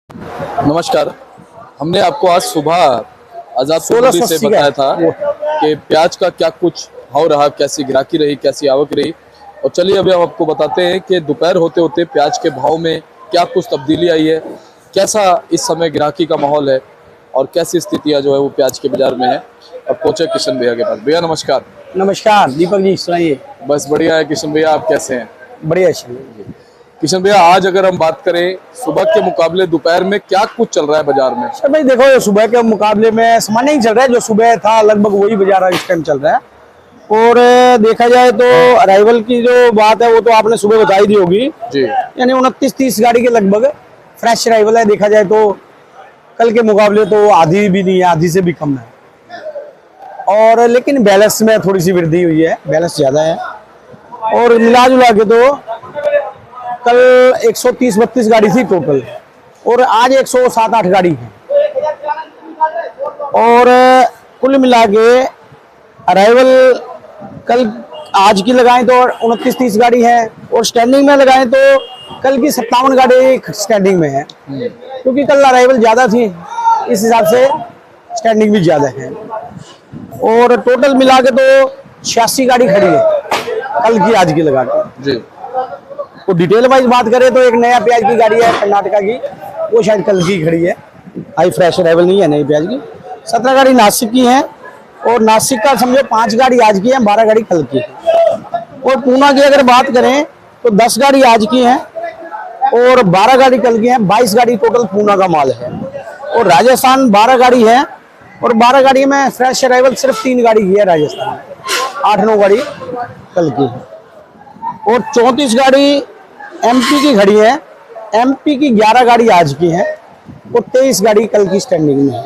नमस्कार। हमने आपको आज सुबह आजाद मंडी से बताया था कि प्याज का क्या कुछ भाव रहा, कैसी ग्राहकी रही, कैसी आवक रही। और चलिए अभी हम आपको बताते हैं कि दोपहर होते होते प्याज के भाव में क्या कुछ तब्दीली आई है, कैसा इस समय ग्राहकी का माहौल है और कैसी स्थितियां जो है वो प्याज के बाजार में है। अब पहुंचे किशन भैया के पास। भैया नमस्कार। नमस्कार दीपक जी, सुनाइए। बस बढ़िया है किशन भैया, आप कैसे हैं? बढ़िया। किशन भैया आज अगर हम बात करें सुबह के मुकाबले दोपहर में क्या कुछ चल रहा है बाजार में? सर भाई देखो, सुबह के मुकाबले में सामान्य ही चल रहा है, जो सुबह था लगभग वही बाजार इस टाइम चल रहा है। और देखा जाए तो अराइवल की जो बात है वो तो आपने सुबह बताई दी होगी जी। यानी 29-30 गाड़ी के लगभग फ्रेश अराइवल है। देखा जाए तो कल के मुकाबले तो आधी भी नहीं है, आधी से भी कम है। और लेकिन बैलेंस में थोड़ी सी वृद्धि हुई है, बैलेंस ज्यादा है। और मिला जुला के तो कल 130-32 गाड़ी थी टोटल और आज 107-8 गाड़ी है। और कुल मिला के अराइवल कल आज की लगाएं तो 29-30 गाड़ी है और स्टैंडिंग में लगाएं तो कल की 57 गाड़ी स्टैंडिंग में है, क्योंकि कल अराइवल ज्यादा थी, इस हिसाब से स्टैंडिंग भी ज्यादा है। और टोटल मिला के तो 86 गाड़ी खड़ी है कल की आज की लगा के जी। तो डिटेल वाइज बात करें तो एक नया प्याज की गाड़ी है कर्नाटका की, वो शायद कल की खड़ी है। हाई फ्रेश अराइवल नहीं है नई प्याज की। 17 गाड़ी नासिक की है और नासिक का समझो 5 गाड़ी आज की है, 12 गाड़ी कल की है। और पूना की अगर बात करें तो 10 गाड़ी आज की है और 12 गाड़ी कल की है। 22 गाड़ी टोटल पूना का माल है। और राजस्थान 12 गाड़ी है और 12 गाड़ी में फ्रेश अराइवल सिर्फ 3 गाड़ी की है राजस्थान में, 8-9 गाड़ी कल की है। और 34 गाड़ी एमपी की खड़ी है, एमपी की 11 गाड़ी आज की है और 23 गाड़ी कल की स्टैंडिंग में है।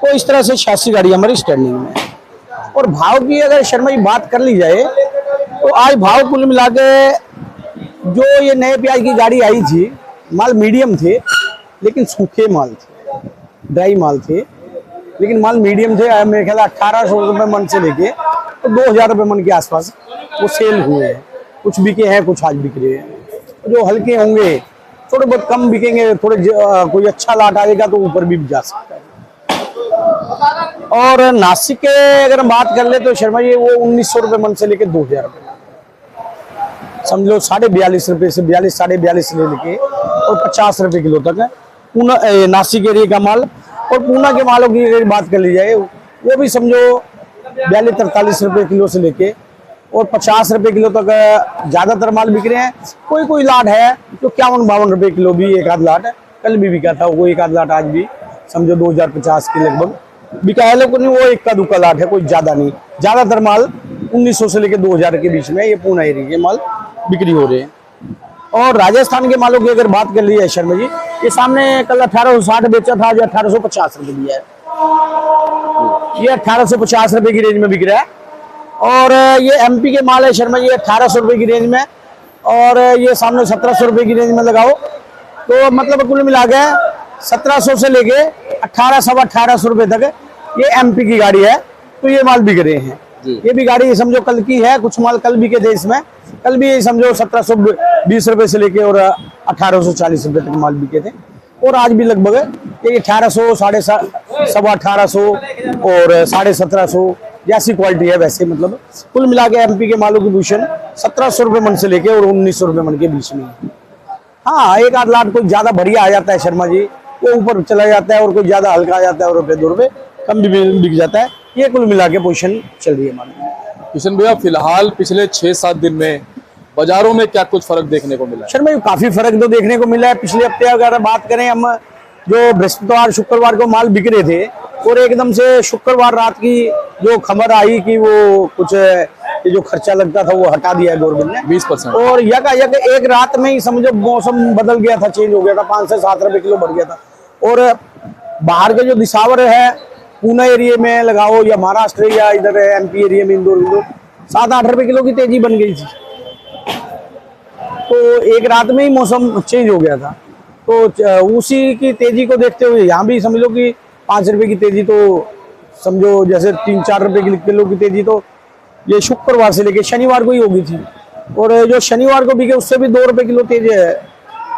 तो इस तरह से 86 गाड़ी हमारी स्टैंडिंग में है। और भाव की अगर शर्मा जी बात कर ली जाए तो आज भाव कुल मिला के जो ये नए प्याज की गाड़ी आई थी, माल मीडियम थे लेकिन सूखे माल थे, ड्राई माल थे लेकिन माल मीडियम थे। मेरे ख्याल 1800 रुपये मन से लेके तो 2000 रुपये मन के आसपास वो सेल हुए हैं। कुछ बिके हैं, कुछ आज बिक रहे हैं। जो हल्के होंगे थोड़े बहुत कम बिकेंगे, थोड़े कोई अच्छा लाट आएगा तो ऊपर भी जा सकता है। और नासिक के अगर बात कर ले तो शर्मा जी वो 1900 रुपये मन से लेके 2000 रुपये समझ लो, 42.5 रुपये से 42-42.5 से लेके और 50 रुपये किलो तक है पूना नासिक एरिया का माल। और पूना के मालों की अगर बात कर ली जाए वो भी समझो 42-43 रुपये किलो से लेके और 50 रुपये किलो तक ज्यादातर माल बिक रहे हैं। कोई कोई लाट है जो 51-52 रुपये किलो भी एक आध लाट है, कल भी बिका था वो एक आध लाट, आज भी समझो 2050 के लगभग बिका है। लेकिन वो एक का दुक्का लाट है, कोई ज्यादा नहीं। ज्यादातर माल 1900 से लेकर 2000 के बीच में ये पूना एरिया के माल बिक्री हो रहे हैं। और राजस्थान के मालों की अगर बात कर ली है शर्मा जी, ये सामने कल 1860 बेचा था, जो 1850 रुपये दिया है, ये 1850 रुपये की रेंज में बिक रहा है। और ये एमपी के माल है शर्मा जी 1800 रुपये की रेंज में और ये सामने 1700 रुपये की रेंज में लगाओ तो मतलब कुल मिला के 1700 से लेके 1800-1850 रुपये तक ये एमपी की गाड़ी है। तो ये माल बिक रहे हैं। ये भी गाड़ी समझो कल की है, कुछ माल कल बिके थे इसमें, कल भी समझो 1720 रुपये से लेके और 1840 रुपये तक माल बिके थे। और आज भी लगभग ये 1800, 1850 और 1750 जैसी क्वालिटी है वैसे, मतलब कुल मिला के एमपी के मालों की भूषण 1700 रुपये मन से लेके और 1900 रुपये मन के बीच में। हाँ, एक आध लाट कोई ज्यादा बढ़िया आ जाता है शर्मा जी, वो ऊपर चला जाता है और कोई ज्यादा हल्का आ जाता है और ₹2 रुपये कम भी बिक जाता है। ये कुल मिला के पोजीशन चल रही है हमारी। किशन भैया फिलहाल पिछले 6-7 दिन में बाजारों में क्या कुछ फर्क देखने को मिला? शर्मा जी काफी फर्क तो देखने को मिला है। पिछले हफ्ते अगर बात करें हम, जो बृहस्पतिवार शुक्रवार को माल बिक रहे थे और एकदम से शुक्रवार रात की जो खबर आई कि वो कुछ ये जो खर्चा लगता था वो हटा दिया है गवर्नमेंट ने 20%। और यक एक रात में ही समझो मौसम बदल गया था, चेंज हो गया था, 5 से 7 रुपये किलो बढ़ गया था। और बाहर के जो दिसावर है पूना एरिया में लगाओ या महाराष्ट्र या इधर एमपी एरिया में इंदौर 7-8 रुपये किलो की तेजी बन गई थी। तो एक रात में ही मौसम चेंज हो गया था। तो उसी की तेजी को देखते हुए यहाँ भी समझ लो कि 5 रुपये की तेजी, तो समझो जैसे 3-4 रुपये किलो की तेजी तो ये शुक्रवार से लेके शनिवार को ही होगी थी। और जो शनिवार को बिके उससे भी 2 रुपये किलो तेज है,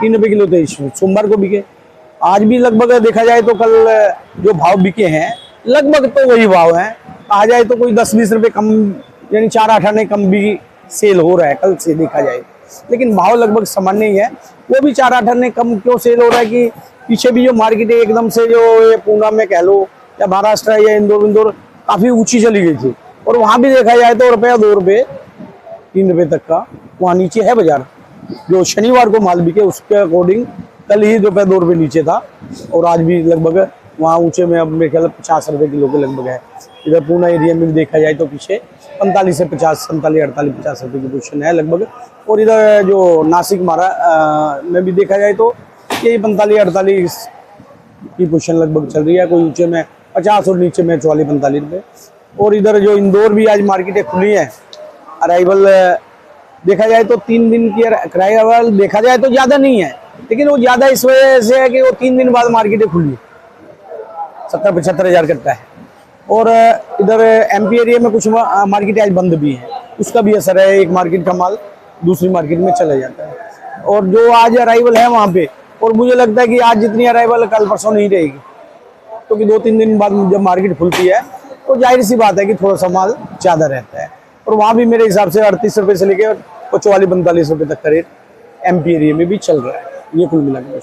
3 रुपये किलो तेज सोमवार को बिके। आज भी लगभग देखा जाए तो कल जो भाव बिके हैं लगभग तो वही भाव है। आ जाए तो कोई 10-20 रुपए कम, यानी 4-8 आने कम भी सेल हो रहा है कल से देखा जाए, लेकिन भाव लगभग सामान्य ही है। वो भी 4-8 आने कम क्यों सेल हो रहा है कि पीछे भी जो मार्केट है एकदम से जो ये पूना में कह लो या महाराष्ट्र या इंदौर काफी ऊंची चली गई थी, और वहां भी देखा जाए तो रुपया 2 रुपये 3 रुपये तक का वहाँ नीचे है बाजार। जो शनिवार को माल बिके उसके अकॉर्डिंग कल ही रुपये 2 रुपये नीचे था, और आज भी लगभग वहाँ ऊंचे में अब मेरे ख्याल 50 रुपये किलो के लगभग है। इधर पूना एरिया में देखा जाए तो पीछे 45 से 50, 47, 48, 50 रुपये की पोजीशन है लगभग। और इधर जो नासिक में भी देखा जाए तो यही 45-48 की पोजीशन लगभग चल रही है। कोई ऊंचे में 50 और नीचे में 44-45 रुपये। और इधर जो इंदौर भी आज मार्केटें खुली हैं, अराइवल देखा जाए तो 3 दिन की अराइवल देखा जाए तो ज़्यादा नहीं है, लेकिन वो ज़्यादा इस वजह से है कि वो 3 दिन बाद मार्केटें खुली, 70-75 हज़ार कट्टा है। और इधर एमपी एरिया में कुछ मार्केट आज बंद भी है, उसका भी असर है। एक मार्केट का माल दूसरी मार्केट में चला जाता है। और जो आज अराइवल है वहाँ पे, और मुझे लगता है कि आज जितनी अराइवल कल परसों नहीं रहेगी, क्योंकि 2-3 दिन बाद जब मार्केट खुलती है तो जाहिर सी बात है कि थोड़ा सा माल ज़्यादा रहता है। और वहाँ भी मेरे हिसाब से 38 रुपये से लेकर 44-45 रुपये तक का रेट एमपी एरिया में भी चल रहा है। ये कुल मिला के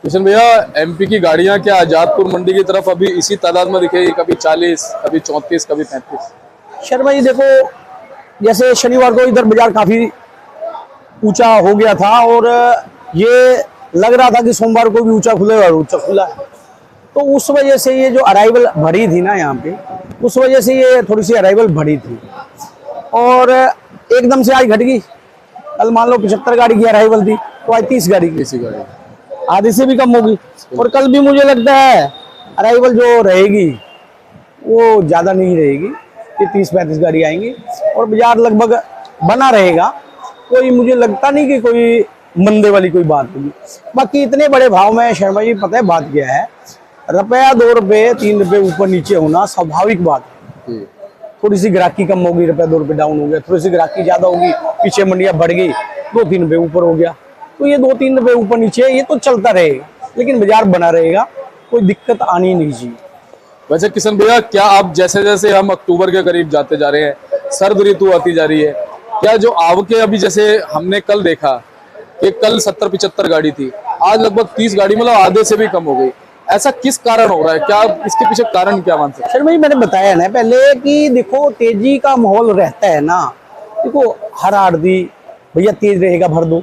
किशन भैया, एमपी की गाड़ियां क्या आजादपुर मंडी की तरफ अभी इसी तादाद में दिखेगी? कभी 40, कभी 34, कभी 35? शर्मा जी देखो, जैसे शनिवार को इधर बाजार काफी ऊंचा हो गया था, और ये लग रहा था कि सोमवार को भी ऊंचा खुलेगा, और ऊंचा खुला है। तो उस वजह से ये जो अराइवल बढ़ी थी ना यहाँ पे, उस वजह से ये थोड़ी सी अराइवल बढ़ी थी, और एकदम से आज घट गई। कल मान लो 75 गाड़ी की अराइवल थी, तो आज 30 गाड़ी की, इसी गाड़ी आधी से भी कम होगी। और कल भी मुझे लगता है अराइवल जो रहेगी वो ज़्यादा नहीं रहेगी, कि 30-35 गाड़ी आएंगी, और बाजार लगभग बना रहेगा। कोई मुझे लगता नहीं कि कोई मंदे वाली कोई बात होगी। बाकी इतने बड़े भाव में शर्मा जी पता है बात क्या है, रुपया 2 रुपये 3 रुपये ऊपर नीचे होना स्वाभाविक बात है। थोड़ी सी ग्राहकी कम होगी, रुपया 2 रुपये डाउन हो गया, थोड़ी सी ग्राहकी ज़्यादा होगी, पीछे मंडियाँ बढ़ गई, 2-3 रुपये ऊपर हो गया, तो ये 2-3 रुपये ऊपर नीचे ये तो चलता रहेगा, लेकिन बाजार बना रहेगा, कोई दिक्कत आनी नहीं चाहिए। वैसे किशन भैया, क्या आप जैसे जैसे हम अक्टूबर के करीब जाते जा रहे हैं, सर्द ऋतु आती जा रही है, क्या जो आवके अभी जैसे हमने कल देखा कि कल 70-75 गाड़ी थी, आज लगभग 30 गाड़ी, मतलब आधे से भी कम हो गई, ऐसा किस कारण हो रहा है? क्या इसके पीछे कारण क्या मान सकते हैं? शर्मा जी मैंने बताया ना पहले कि देखो तेजी का माहौल रहता है ना, देखो हर आड़ती भैया तेज रहेगा भर दो,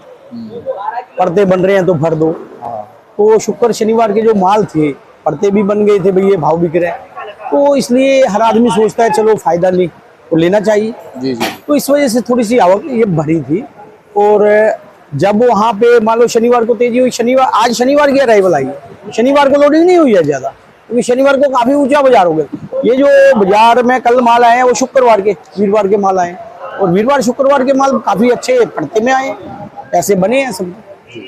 पर्दे बन रहे हैं तो भर दो। तो शुक्र शनिवार के जो माल थे पर्दे भी बन गए थे भैया, भाव बिक रहे हैं, तो इसलिए हर आदमी सोचता है चलो फायदा नहीं तो लेना चाहिए। जी जी। तो इस वजह से थोड़ी सी आवक ये भरी थी। और जब वहाँ पे मान लो शनिवार को तेजी हुई, आज शनिवार की अराइवल आई, शनिवार को लोडिंग नहीं हुई है ज्यादा, क्योंकि शनिवार को काफी ऊंचा बाजार हो गया। ये जो बाजार में कल माल आए हैं वो शुक्रवार के वीरवार के माल आए, और वीरवार शुक्रवार के माल काफी अच्छे पड़ते में आए, पैसे बने हैं सब।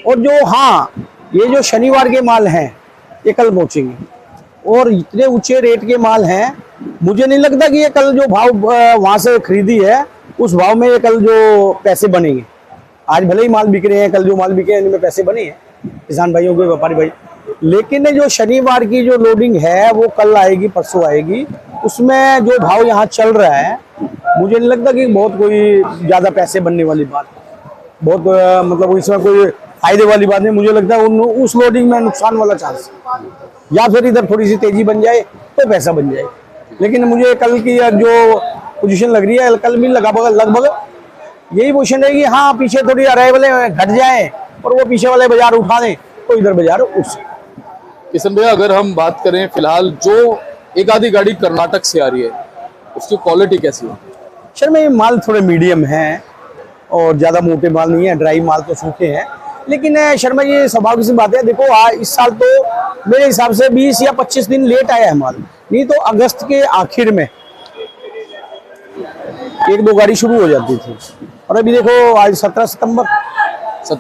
और जो हाँ ये जो शनिवार के माल हैं ये कल पहुंचेंगे, और इतने ऊंचे रेट के माल हैं, मुझे नहीं लगता कि ये कल जो भाव वहां से खरीदी है उस भाव में ये कल जो पैसे बनेंगे। आज भले ही माल बिक रहे हैं, कल जो माल बिके हैं इनमें पैसे बने हैं किसान भाइयों के, व्यापारी भाई, लेकिन जो शनिवार की जो लोडिंग है वो कल आएगी परसों आएगी, उसमें जो भाव यहाँ चल रहा है मुझे नहीं लगता कि बहुत कोई ज्यादा पैसे बनने वाली बात, बहुत मतलब इसमें कोई फायदे वाली बात नहीं। मुझे लगता है उस लोडिंग में नुकसान वाला चांस, या फिर इधर थोड़ी सी तेजी बन जाए तो पैसा बन जाए। लेकिन मुझे कल की जो पोजीशन लग रही है, कल भी लगभग यही पोजीशन रहेगी। हाँ पीछे थोड़ी अराइवलें घट जाए और वो पीछे वाले बाजार उठा दें तो इधर बाजार उठ सकते। किशन भैया, अगर हम बात करें फिलहाल जो एक आधी गाड़ी कर्नाटक से आ रही है, उसकी क्वालिटी कैसी है? सर में माल थोड़े मीडियम है और ज़्यादा मोटे माल नहीं है, ड्राई माल तो सूखे हैं। लेकिन शर्मा ये स्वाभाविक सी बात है, देखो इस साल तो मेरे हिसाब से 20 या 25 दिन लेट आया है माल, नहीं तो अगस्त के आखिर में 1-2 गाड़ी शुरू हो जाती थी। और अभी देखो आज 17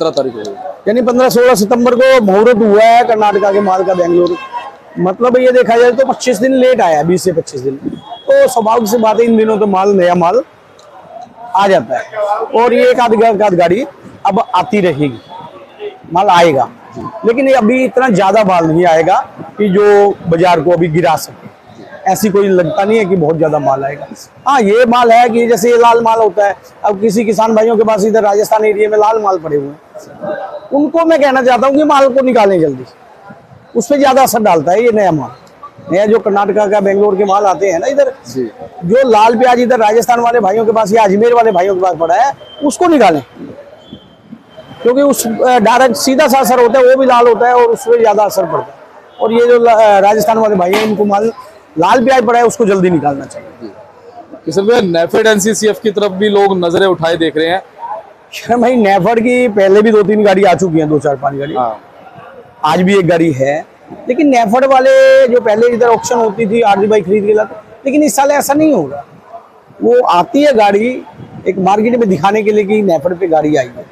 तारीख हो गई, यानी 15-16 सितंबर को मुहूर्त हुआ है कर्नाटका के माल का बेंगलुरु। मतलब ये देखा जाए तो 25 दिन लेट आया, 20 से 25 दिन। तो स्वाभाविक सी बात है इन दिनों तो माल नया माल आ जाता है, और ये एक आध गाड़ी अब आती रहेगी, माल आएगा। लेकिन ये अभी इतना ज्यादा माल नहीं आएगा कि जो बाजार को अभी गिरा सके। ऐसी कोई लगता नहीं है कि बहुत ज्यादा माल आएगा। हाँ, ये माल है कि जैसे ये लाल माल होता है, अब किसी किसान भाइयों के पास इधर राजस्थान एरिया में लाल माल पड़े हुए हैं, उनको मैं कहना चाहता हूँ कि माल को निकालें जल्दी, उस पर ज्यादा असर डालता है ये नया माल। नया जो कर्नाटका का बेंगलोर के माल आते हैं ना इधर, जो लाल प्याज इधर राजस्थान वाले भाइयों के पास या अजमेर वाले भाइयों के पास पड़ा है, उसको निकालें, क्योंकि उस डायरेक्ट सीधा सा असर होता है, वो भी लाल होता है और उस पर ज्यादा असर पड़ता है। और ये जो राजस्थान वाले भाई हैं, इनको माल लाल प्याज पड़ा है, उसको जल्दी निकालना चाहिए। किशन भैया, नेफेड एनसीसीएफ की तरफ भी लोग नजरें उठाए देख रहे हैं। शर्म भाई, नेफेड की पहले भी 2-3 गाड़ी आ चुकी हैं, 2-4-5 गाड़ी, आज भी एक गाड़ी है। लेकिन नेफेड वाले जो पहले इधर ऑक्शन होती थी, आरजी भाई खरीद के लाते, लेकिन इस साल ऐसा नहीं होगा। वो आती है गाड़ी एक मार्केट में दिखाने के लिए कि नेफेड पे गाड़ी आई है,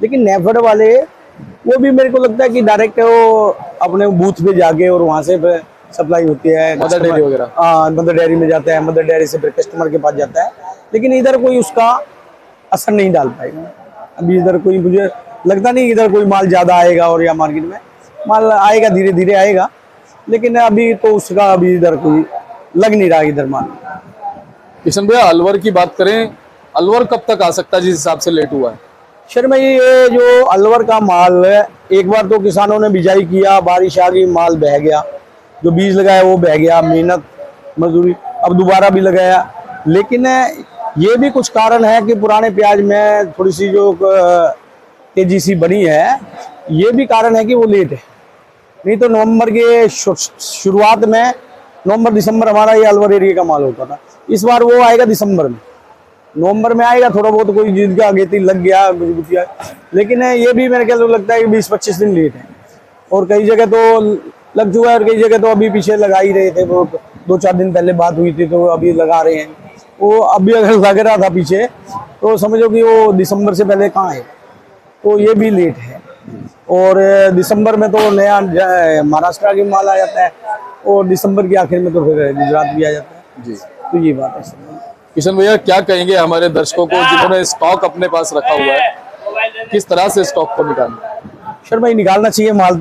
लेकिन नेफेड वाले वो भी मेरे को लगता है कि डायरेक्ट वो अपने बूथ पे जाके और वहां से फिर सप्लाई होती है, मदर डेयरी वगैरह। हाँ, मदर डेयरी में जाता है, मदर डेयरी से फिर कस्टमर के पास जाता है, लेकिन इधर कोई उसका असर नहीं डाल पाएगा। अभी इधर कोई, मुझे लगता नहीं इधर कोई माल ज्यादा आएगा, और या मार्केट में माल आएगा, धीरे धीरे आएगा, लेकिन अभी तो उसका अभी इधर कोई लग नहीं रहा इधर माल। किशन भैया, अलवर की बात करें, अलवर कब तक आ सकता है जिस हिसाब से लेट हुआ है? शर्मा जी, ये जो अलवर का माल है, एक बार तो किसानों ने बिजाई किया, बारिश आ गई, माल बह गया, जो बीज लगाया वो बह गया, मेहनत मजदूरी, अब दोबारा भी लगाया। लेकिन ये भी कुछ कारण है कि पुराने प्याज में थोड़ी सी जो तेजी सी बनी है, ये भी कारण है कि वो लेट है। नहीं तो नवंबर के शुरुआत में, नवंबर दिसंबर हमारा ये अलवर एरिया का माल होता था। इस बार वो आएगा दिसंबर में, नवंबर में आएगा, थोड़ा बहुत कोई चीज का अगेती लग गया, लेकिन ये भी मेरे ख्याल लगता है कि 20-25 दिन लेट है। और कई जगह तो लग चुका है, और कई जगह तो अभी पीछे लगा ही रहे थे, वो 2-4 दिन पहले बात हुई थी तो अभी लगा रहे हैं। वो अभी अगर लग रहा था पीछे, तो समझो कि वो दिसंबर से पहले कहाँ है, तो ये भी लेट है। और दिसंबर में तो नया महाराष्ट्र की माल आ जाता है, और दिसंबर के आखिर में तो फिर गुजरात भी आ जाता है जी। तो ये बात है। किशन भैया, क्या कहेंगे हमारे दर्शकों को जिन्होंने स्टॉक अपने पास रखा हुआ है, किस तरह से स्टॉक को निकालना? सर भाई, निकालना चाहिए माल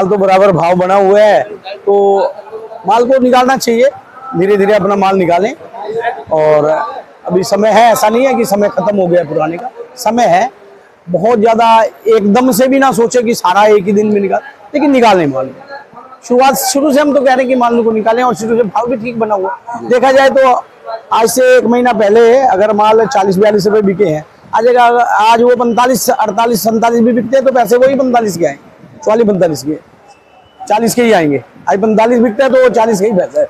तो बराबर भाव बना हुआ है, तो माल को निकालना चाहिए, धीरे धीरे अपना माल निकालें। और अभी समय है, ऐसा नहीं है कि समय खत्म हो गया पुराने का, समय है। बहुत ज्यादा एकदम से भी ना सोचे कि सारा एक ही दिन में निकाल, लेकिन निकालें माल। शुरू से हम तो कह रहे हैं कि माल को निकालें, और शुरू से भाव भी ठीक बना हुआ। देखा जाए तो आज से 1 महीना पहले अगर माल 40-42 रुपए बिके हैं, आज वो 45, 48, 47 भी बिकते हैं, तो पैसे वही 45 के आएंगे, 44-45 के, 40 के ही आएंगे। आज 45 बिकता है तो वो 40 के ही पैसा है।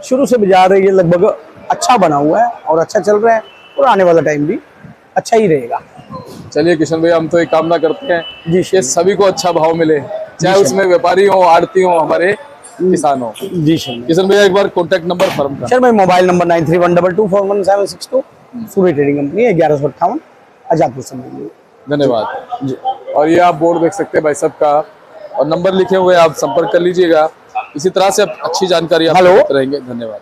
शुरू से बाजार ये लगभग अच्छा बना हुआ है और अच्छा चल रहा है, और आने वाला टाइम भी अच्छा ही रहेगा। चलिए किशन भैया, हम तो एक कामना करते हैं जी कि सभी को अच्छा भाव मिले, चाहे उसमें व्यापारी हो, आड़ती हो, हमारे किसान हो। जी सर। किशन भैया, एक बार कॉन्टैक्ट नंबर फर्म का। सर, मैं मोबाइल नंबर 9312241762, सूर्य ट्रेडिंग कंपनी, 1158 आजादपुर समझ। धन्यवाद जी। और ये आप बोर्ड देख सकते हैं भाई साहब का, और नंबर लिखे हुए, आप संपर्क कर लीजिएगा। इसी तरह से अच्छी जानकारी आप देते रहेंगे। धन्यवाद।